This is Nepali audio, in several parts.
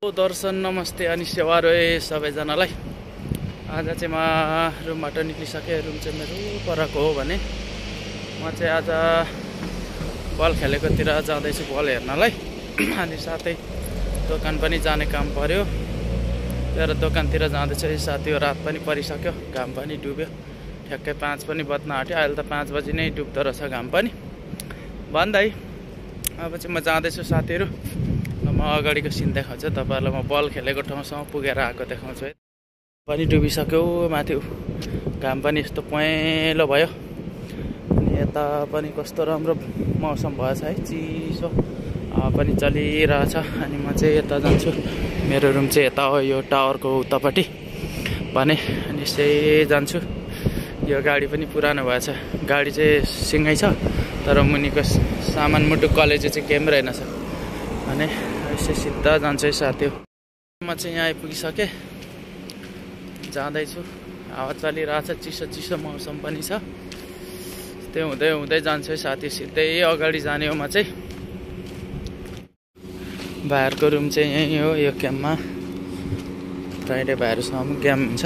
दर्शन नमस्ते अनि सेवा रहे सबैजनालाई। आज चाहिँ म रुमबाट निक्लिसकेँ। रुम चाहिँ मेरो परको हो भने म चाहिँ आज बल खेलेकोतिर जाँदैछु बल हेर्नलाई। अनि साथै दोकान पनि जाने काम पर्यो। तर दोकानतिर जाँदैछु। साथी हो, रात पनि परिसक्यो, घाम पनि डुब्यो। ठ्याक्कै 5 पनि बज्न आँट्यो। अहिले त 5 बजी नै डुब्दो रहेछ घाम पनि भन्दै। अब चाहिँ म जाँदैछु साथीहरू। म अगाडिको सिन देखाउँछु तपाईँहरूलाई। म बल खेलेको ठाउँसम्म पुगेर आएको देखाउँछु है। पनि डुबिसक्यो माथि, घाम पनि यस्तो पहेँलो भयो। अनि यता पनि कस्तो राम्रो मौसम भएछ है, चिसो हावा पनि चलिरहेछ। अनि म चाहिँ यता जान्छु। मेरो रुम चाहिँ यता हो, यो टावरको उतापट्टि भने। अनि यसै जान्छु। यो गाडी पनि पुरानो भएछ। गाडी चाहिँ सिँगै छ, तर मुनिको सामान मुटु कलेज चाहिँ केही पनि रहेनछ भने यसै सिधा जान्छ है साथी हो। म चाहिँ यहाँ आइपुगिसकेँ, जाँदैछु। हावा चलिरहेछ, चिसो चिसो मौसम पनि छ। त्यो हुँदै हुँदै जान्छु है साथी। सिधै अगाडि जाने हो म चाहिँ। भाइहरूको रुम चाहिँ यहीँ हो, यो क्याम्पमा। फ्राइडे भाइहरूसँग गेम हुन्छ।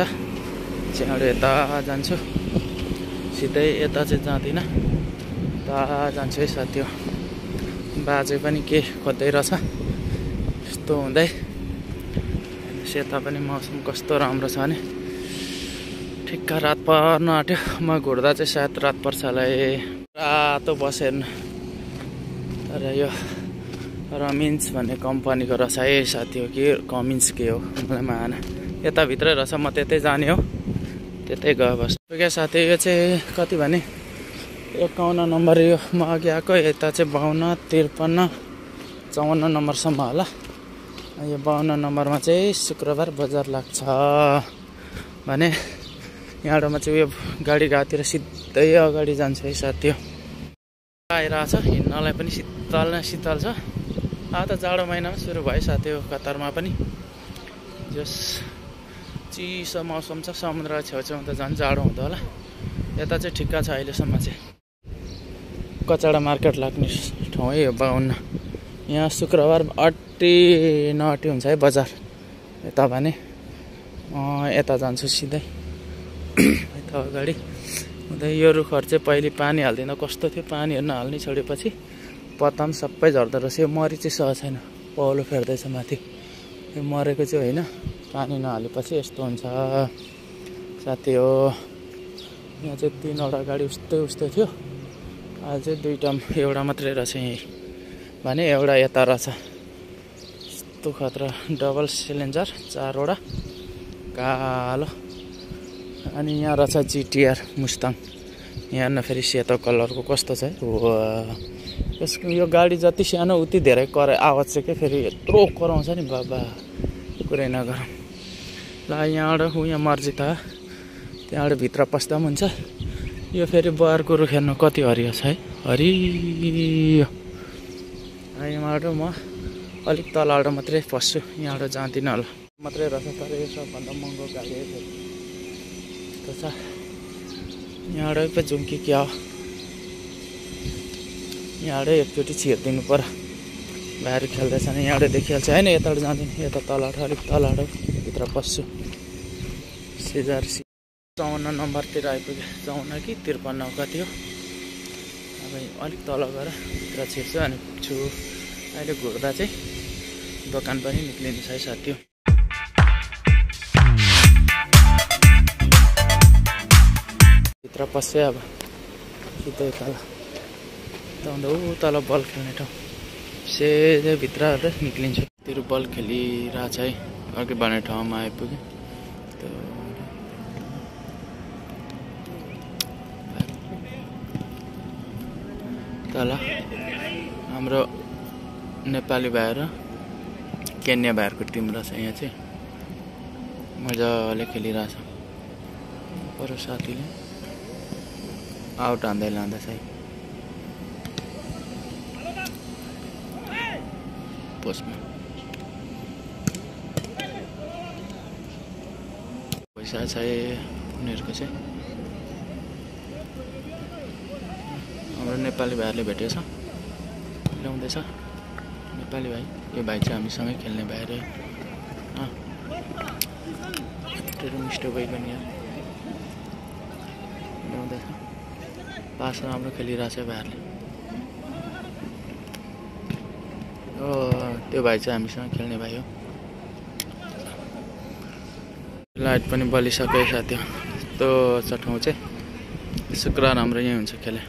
त्यहाँबाट यता जान्छु। सिधै यता चाहिँ जाँदिनँ, यता जान्छु है साथी हो। बाजे पनि के खोज्दै रहेछ यस्तो हुँदै। यता पनि मौसम कस्तो राम्रो छ भने ठिक्क रात पर्न आँट्यो। म घुर्दा चाहिँ सायद रात पर्छ होला। रातो बस हेर्नु। तर यो रमिन्स भन्ने कम्पनीको रहेछ है साथी हो, कि कमिन्स के हो मलाई माना। यताभित्रै रहेछ, म त्यतै जाने हो, त्यतै गयो बस। क्या साथी, यो चाहिँ कति भने 51 नम्बर। यो म अघि आएको, यता चाहिँ 52, 53, 54 नम्बरसम्म होला। यो 52 नम्बरमा चाहिँ शुक्रबार बजार लाग्छ भने यहाँबाट म चाहिँ यो गाडी घाटतिर सिधै अगाडि जान्छु है साथी हो। आइरहेछ, हिँड्नलाई पनि शीतल न शीतल छ। अब त जाडो महिनामा सुरु भयो साथी हो कतारमा पनि। जस चिसो मौसम छ। समुद्र छेउछाउमा त झन् जाडो हुँदो होला। यता चाहिँ ठिक्क छ अहिलेसम्म चाहिँ। कचडा मार्केट लाग्ने ठाउँ है यो 52। यहाँ शुक्रबार अट्टी नअट्टी हुन्छ है बजार। यता भने यता जान्छु सिधै। यता अगाडि हुँदै यो रुखहरू चाहिँ पहिले पानी हाल्दिनँ, कस्तो थियो। पानीहरू नहाल्ने छोडेपछि पत्ता पनि सबै झर्दो रहेछ। यो मरि चाहिँ सह छैन, पौलो फेर्दैछ माथि। यो मरेको चाहिँ होइन, पानी नहालेपछि यस्तो हुन्छ साथी हो। यहाँ चाहिँ 3वटा गाडी उस्तै उस्तै थियो। अहिले चाहिँ 2टा, एउटा मात्रै रहेछ यहीँ भने। एउटा यता रहेछ। यस्तो खतरा डबल सिलिन्डर 4वटा कालो। अनि यहाँ रहेछ जिटिआर मुस्ताङ। यहाँ न फेरि सेतो कलरको कस्तो छ है। यसको यो गाडी जति सानो उति धेरै आवाज चाहिँ के फेरि यत्रो कराउँछ नि बाबा, कुरै नगरौँ। ल यहाँबाट यहाँ मर्जी त, त्यहाँबाट भित्र पस्दा पनि हुन्छ। यो फेरि बरको रुख हेर्नु कति हरियो छ है, हरियो। यहाँबाट म अलिक तलबाट मात्रै पस्छु, यहाँबाट जाँदिनँ होला। मात्रै रहेछ, तर यो सबभन्दा महँगो गाडी है फेरि यस्तो छ। यहाँबाट पो जाउँ कि क्या हो। यहाँबाट एकचोटि छिर्दिनु पर्यो। भाइहरू खेल्दैछ नि, यहाँबाट देखिहाल्छ होइन। यताबाट जाँदिनँ, यता तलबाट अलिक तलबाट भित्र पस्छु। सिजार 54 नम्बरतिर आइपुग्यो। 54 कि 53 कति हो। अब अलिक तल गएर भित्र छिर्छु अनि पुग्छु। अहिले घुर्दा चाहिँ दोकान पनि निक्लिन्छ है साथी हो। भित्र पस्छु अब सिधै तल। तल बल खेल्ने ठाउँ सिधै भित्र निक्लिन्छु। तिर बल खेलिरहेछ है। अघि भन्ने ठाउँमा आइपुग्यो। तल हाम्रो नेपाली भाइहरू केन्या भाइहरूको टिम रहेछ। यहाँ चाहिँ मजाले खेलिरहेछ। पर साथीले आउट हान्दै लाँदैछ है पोस्टमा। पैसा छ उनीहरूको चाहिँ। हाम्रो नेपाली भाइहरूले भेटेछ, ल्याउँदैछ नेपाली भाइ। यो भाइ चाहिँ हामीसँगै खेल्ने भाइहरू। मिस्टेक भएको नि पास राम्रो खेलिरहेछ भाइहरूले। त्यो भाइ चाहिँ हामीसँग खेल्ने भाइ हो। लाइट पनि बलिसक्यो साथी। त्यो छ ठाउँ चाहिँ शुक्रबार हाम्रो यहीँ हुन्छ खेले।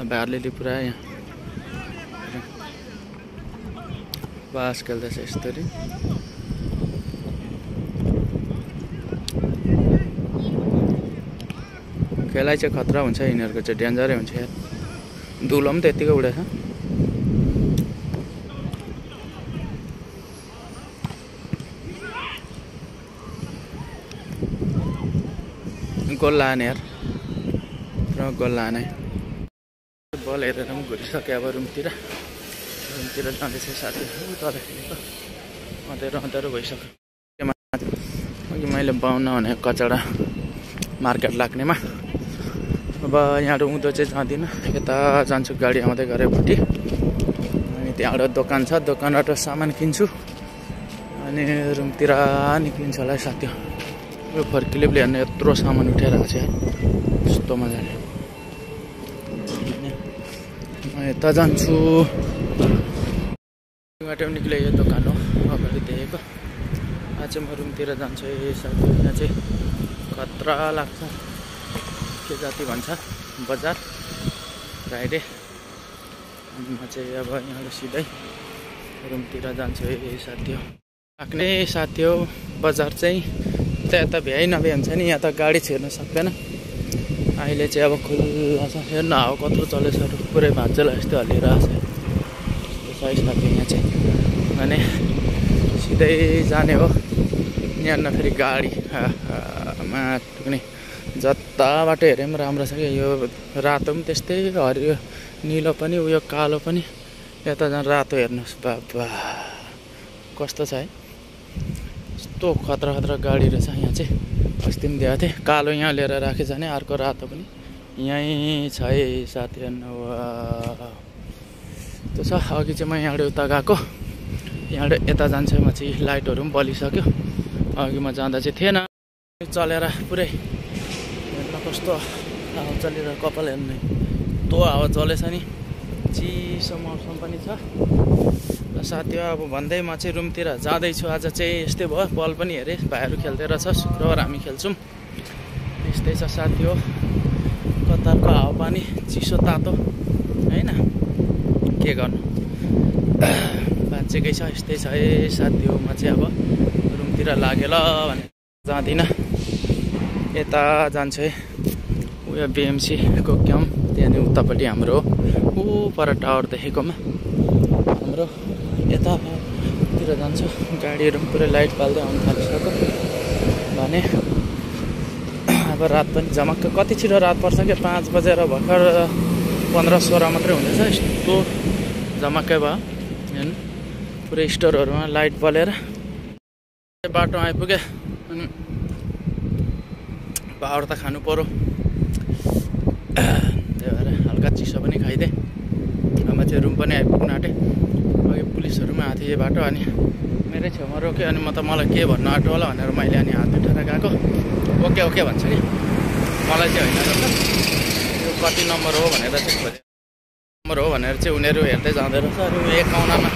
भाइहरूले पुरा यहाँ पास खेल्दैछ यसरी। खेलाइ चाहिँ खतरा हुन्छ यिनीहरूको चाहिँ, डेन्जरै हुन्छ यार। दुलो पनि त्यत्तिकै उडेछ। गोल लाने यार, पुरा गोल लाने। बल हेरेर पनि घुरिसक्यो अब रुमतिर जाँदैछ साथी। तर खेलेको अँध्यारो भइसक्यो। अघि मैले बाउन भने कचडा मार्केट लाग्नेमा। अब यहाँ उँधो चाहिँ जाँदिनँ, यता जान्छु गाडी आउँदै गरेपट्टि। अनि त्यहाँबाट दोकान छ, दोकानबाट सामान किन्छु अनि रुमतिर निक्लिन्छ होला साथी। यो फर्किलेपले हेर्ने यत्रो सामान उठाइरहेको छ यस्तो मजाले। म यता जान्छु, बाटो निक्ले यो दोकान हो अगाडि देखेको। आज चाहिँ म रुमतिर जान्छु साथी। यहाँ चाहिँ खतरा लाग्छ, के जाति भन्छ बजार फ्राइडे। अनि म चाहिँ अब यहाँबाट सिधै रुमतिर जान्छु साथी हो। लाग्ने साथी हो बजार चाहिँ। यता भ्याइ नभ्याइ हुन्छ नि, यहाँ त गाडी छिर्न सक्दैन। अहिले चाहिँ अब खुल्ला छ। हेर्न हावा कत्रो चलेछ, पुरै भाँचेला जस्तो हल्लिरहेछ साथी यहाँ चाहिँ। अनि सिधै जाने हो। यहाँ फेरि गाडी माथि जताबाट हेरे पनि राम्रो छ कि। यो रातो पनि त्यस्तै, हरियो निलो पनि, उयो कालो पनि। यता झन् रातो हेर्नुहोस् बाबा कस्तो छ है। यस्तो खतरा गाडी रहेछ यहाँ चाहिँ। अस्ति पनि दिएको थिएँ, कालो यहाँ लिएर राखे जाने, अर्को रातो पनि यहीँ छ है साथी। हेर्नु त्यो छ। अघि चाहिँ म यहाँबाट उता गएको, यहाँबाट यता जान्छ। म चाहिँ लाइटहरू पनि बलिसक्यो। अघि म जाँदा चाहिँ थिएन, चलेर पुरै हेर्न कस्तो हावा चलिरहेको। कपाल हेर्नु तो हावा चलेछ नि, चिसो मौसम पनि छ र साथी। अब भन्दै म चाहिँ रुमतिर जाँदैछु। आज चाहिँ यस्तै भयो, बल पनि हेरेँ भाइहरू खेल्दै रहेछ। शुक्रबार हामी खेल्छौँ। यस्तै छ साथी हो। कतारको हावापानी चिसो तातो होइन, के गर्नु बाँचेकै छ। यस्तै छ है साथी हो। म चाहिँ अब रुमतिर लाग्यो ल भने जाँदिनँ, यता जान्छु है। उयो बिएमसीको क्याम्प त्यहाँनिर उतापट्टि हाम्रो हो। पर टावर देखेकोमा हाम्रो यतातिर जान्छु। गाडीहरू पनि पुरै लाइट पाल्दै आउनु थालिसक्यो भने। अब रात पनि झमक्क कति छिटो रात पर्छ क्या, 5 बजेर भर्खर 15-16 मात्रै हुँदैछ। यस्तो झमक्कै भयो हेर्नु, पुरै स्टोरहरूमा लाइट बलेर। बाटो आइपुग्यो अनि पावर त खानु पर्यो, त्यही भएर हल्का चिसो पनि खाइदिएँ। अब चाहिँ रुम पनि आइपुग्नु आँटेँ। अघि पुलिसहरू पनि आएको थियो यो बाटो, अनि मेरै छेउमा रोक्यो। अनि म त मलाई के भन्नु आँट्यो होला भनेर मैले अनि हात उठाएर गएको। ओके भन्छ नि, मलाई चाहिँ होइन रहेछ। यो कति नम्बर हो भनेर चाहिँ खोजेँ, नम्बर हो भनेर चाहिँ उनीहरू हेर्दै जाँदो रहेछ। अनि 51मा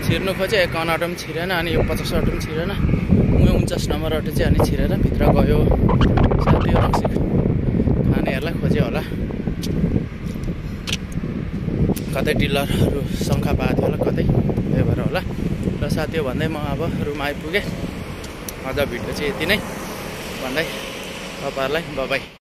छिर्नु खोज्यो, 51 पनि छिरेन। अनि यो 50 पनि छिरेन, उयो 49 नम्बर चाहिँ अनि छिरेर भित्र गयो साथी। रक्सी खानेहरूलाई खोज्यो होला, कतै डिलरहरू शङ्का पाएको थियो होला कतै, त्यही भएर होला। र साथी भन्दै म अब रुम आइपुगेँ। अझ भिडियो चाहिँ यति नै भन्दै तपाईँहरूलाई बाई।